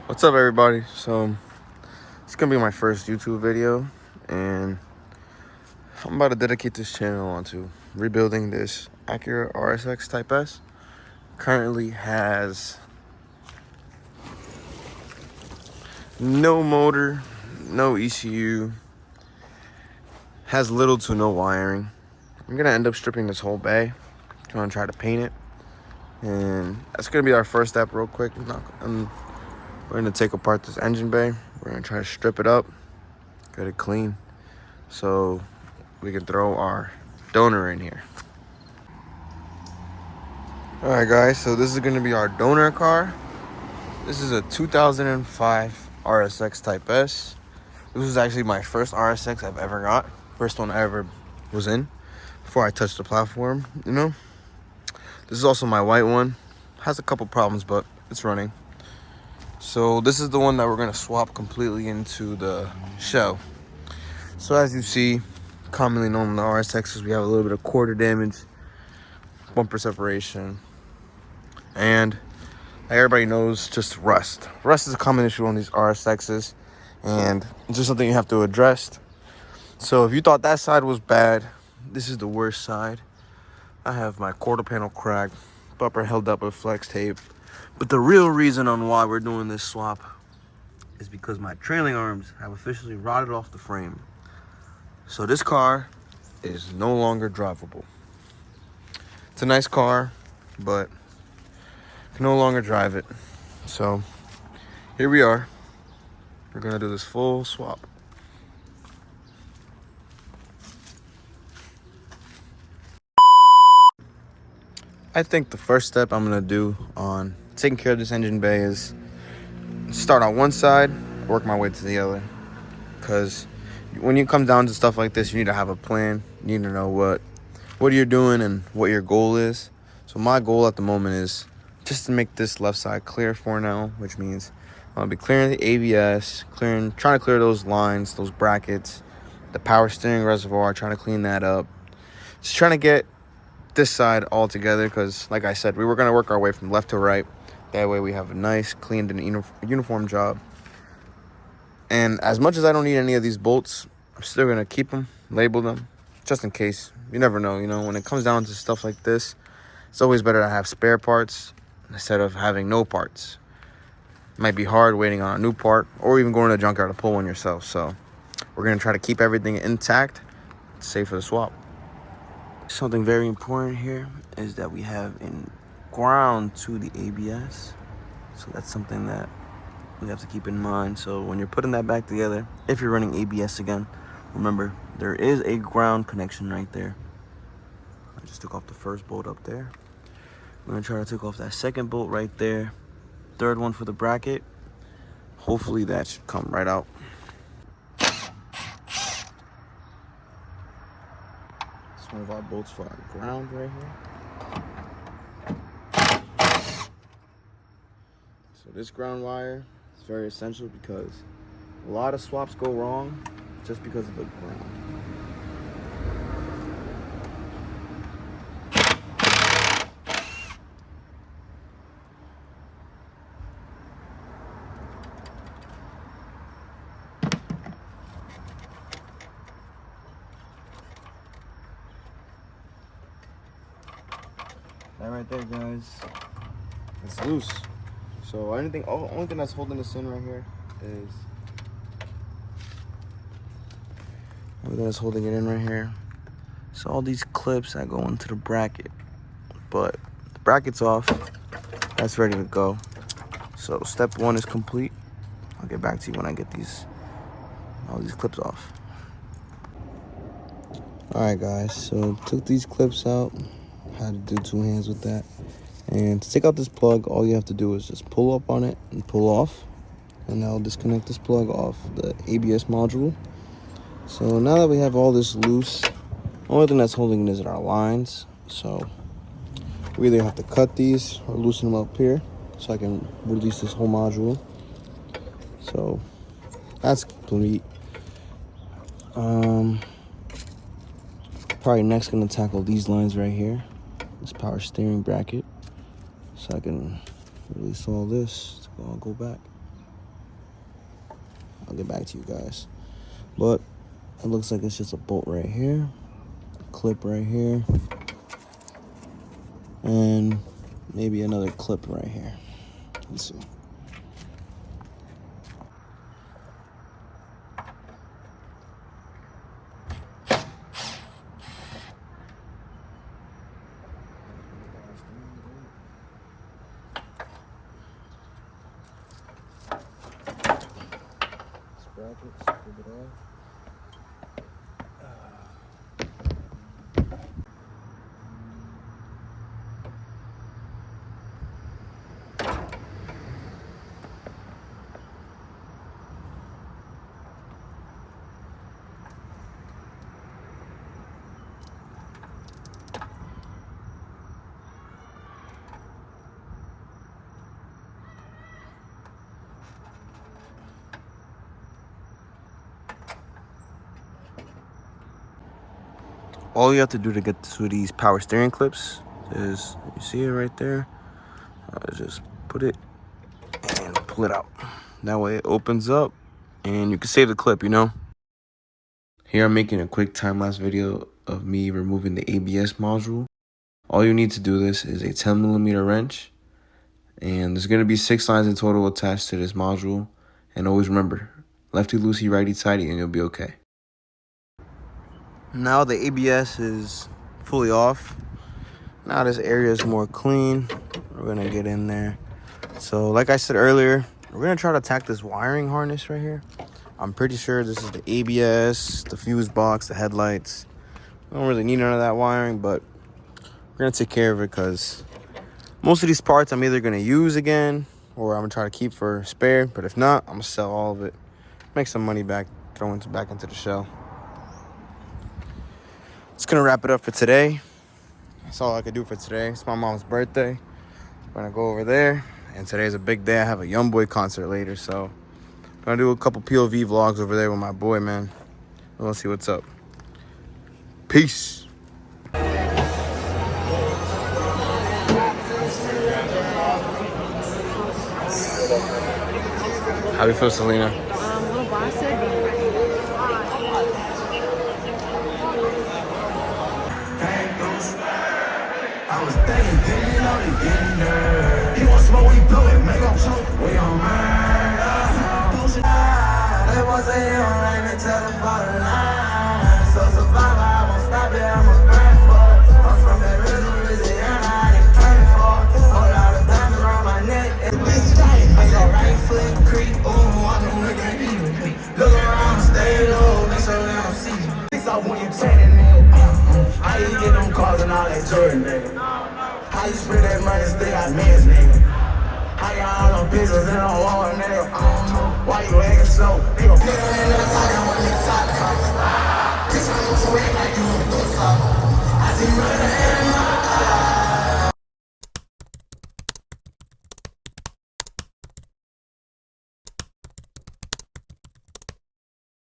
What's up, everybody? So it's gonna be my first YouTube video, and I'm about to dedicate this channel onto rebuilding this Acura RSX Type-S. Currently has no motor, no ECU, has little to no wiring. I'm gonna end up stripping this whole bay, gonna try to paint it, and that's gonna be our first step real quick. We're gonna take apart this engine bay. We're gonna try to strip it up, get it clean, so we can throw our donor in here. All right, guys, so this is gonna be our donor car. This is a 2005 RSX Type-S. This was actually my first RSX I've ever got. First one I ever was in before I touched the platform, you know? This is also my white one. Has a couple problems, but it's running. So this is the one that we're gonna swap completely into the shell. So as you see, commonly known in the RSXs, we have a little bit of quarter damage, bumper separation, and like everybody knows, just rust. Rust is a common issue on these RSXs, and it's just something you have to address. So if you thought that side was bad, this is the worst side. I have my quarter panel cracked, bumper held up with flex tape. But the real reason on why we're doing this swap is because my trailing arms have officially rotted off the frame. So this car is no longer drivable. It's a nice car, but I can no longer drive it. So here we are. We're gonna do this full swap. I think the first step I'm gonna do on taking care of this engine bay is start on one side, work my way to the other. Because when you come down to stuff like this, you need to have a plan. You need to know what you're doing and what your goal is. So my goal at the moment is just to make this left side clear for now, which means I'll be clearing the ABS, trying to clear those lines, those brackets, the power steering reservoir, trying to clean that up. Just trying to get this side all together, because like I said, we were going to work our way from left to right. That way we have a nice, cleaned and uniform job. And as much as I don't need any of these bolts, I'm still going to keep them, label them, just in case. You never know, you know, when it comes down to stuff like this, it's always better to have spare parts instead of having no parts. It might be hard waiting on a new part, or even going to the junkyard to pull one yourself. So we're going to try to keep everything intact, safe for the swap. Something very important here is that we have in ground to the ABS. So that's something that we have to keep in mind. So when you're putting that back together, if you're running ABS again, remember there is a ground connection right there. I just took off the first bolt up there. We're gonna try to take off that second bolt right there. Third one for the bracket. Hopefully that should come right out. One of our bolts for our ground right here. So this ground wire is very essential because a lot of swaps go wrong just because of the ground. That right there, guys, it's loose. So only thing that's holding this in right here is so all these clips that go into the bracket, but the bracket's off. That's ready to go. So step one is complete. I'll get back to you when I get all these clips off. All right, guys, so took these clips out. Had to do two hands with that. And to take out this plug, all you have to do is just pull up on it and pull off, and I'll disconnect this plug off the ABS module. So now that we have all this loose, the only thing that's holding it is our lines. So we either have to cut these or loosen them up here so I can release this whole module. So that's complete. Probably next gonna tackle these lines right here, this power steering bracket, so I can release all this to all go back. I'll get back to you guys. But it looks like it's just a bolt right here, clip right here, and maybe another clip right here. Let's see. Sprockets, take it off. All you have to do to get to these power steering clips is, you see it right there? Just put it and pull it out. That way it opens up and you can save the clip, you know? Here I'm making a quick time-lapse video of me removing the ABS module. All you need to do this is a 10mm wrench, and there's going to be 6 lines in total attached to this module. And always remember, lefty loosey, righty tighty, and you'll be okay. Now the ABS is fully off. Now this area is more clean. We're gonna get in there. So like I said earlier, we're gonna try to attack this wiring harness right here. I'm pretty sure this is the ABS, the fuse box, the headlights. We don't really need none of that wiring, but we're gonna take care of it because most of these parts I'm either gonna use again or I'm gonna try to keep for spare. But if not, I'm gonna sell all of it, make some money back, throw it back into the shell. It's gonna wrap it up for today. That's all I could do for today. It's my mom's birthday. I'm gonna go over there, and today's a big day. I have a YoungBoy concert later, so I'm gonna do a couple POV vlogs over there with my boy, man. We'll see what's up. Peace. How do you feel, Selena? A little bossy. I was thinking, getting on the getting there. He want smoke, we blow it, make him choke. We on murder. They want say he don't like me, tell them for the line. So survivor, I won't stop it, I'm a grind for it. I'm from that Louisiana, I ain't praying for it. Whole lot of diamonds around my neck. This giant, I said right foot creep, ooh, walking with that even. Look around, stay low, make sure they don't see you. It's all when you turning it. How you get them cars and all that Jordan, nigga? How you spend that money, still got mans, nigga? How y'all on business and on war, nigga? I don't know. Why you acting slow? Nigga, in the talking when you talk.